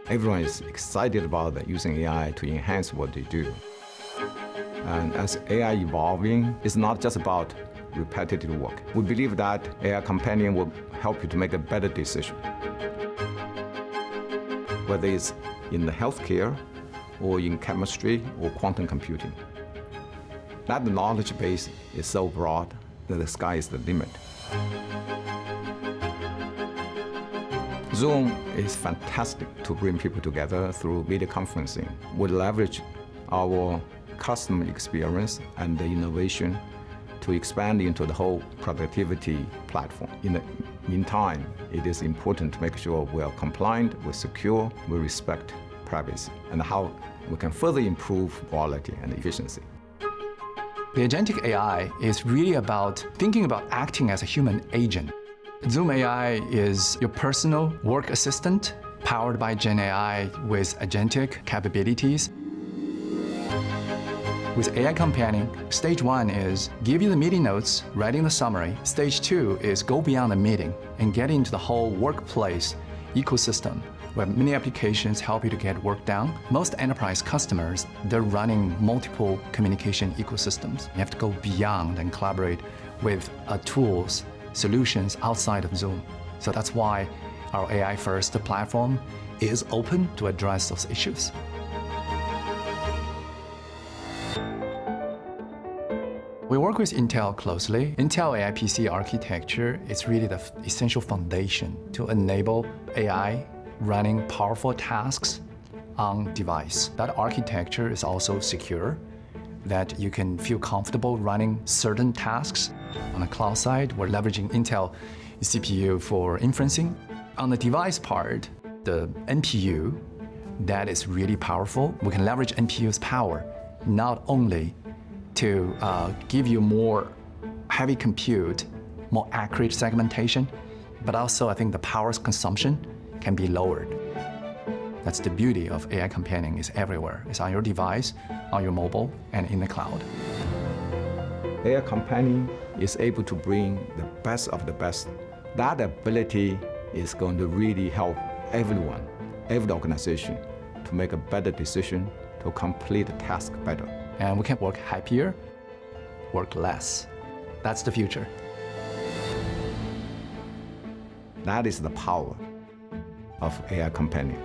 Everyone is excited about using AI to enhance what they do. And as AI evolving, it's not just about repetitive work. We believe that AI Companion will help you to make a better decision. Whether it's in the healthcare, or in chemistry, or quantum computing. That knowledge base is so broad that the sky is the limit. Zoom is fantastic to bring people together through video conferencing. We leverage our customer experience and the innovation to expand into the whole productivity platform. In the meantime, it is important to make sure we are compliant, we're secure, we respect privacy, and how we can further improve quality and efficiency. The agentic AI is really about thinking about acting as a human agent. Zoom AI is your personal work assistant, powered by Gen AI with agentic capabilities. With AI Companion, stage 1 is give you the meeting notes, writing the summary. Stage 2 is go beyond the meeting and get into the whole workplace ecosystem, where many applications help you to get work done. Most enterprise customers, they're running multiple communication ecosystems. You have to go beyond and collaborate with tools, solutions outside of Zoom. So that's why our AI-first platform is open to address those issues. We work with Intel closely. Intel AI PC architecture is really the essential foundation to enable AI running powerful tasks on device. That architecture is also secure, that you can feel comfortable running certain tasks. On the cloud side, we're leveraging Intel CPU for inferencing. On the device part, the NPU, that is really powerful. We can leverage NPU's power not only to give you more heavy compute, more accurate segmentation, but also I think the power consumption can be lowered. That's the beauty of AI Companion, is everywhere. It's on your device, on your mobile, and in the cloud. AI Companion is able to bring the best of the best. That ability is going to really help everyone, every organization, to make a better decision, to complete a task better. And we can work happier, work less. That's the future. That is the power of AI Companion.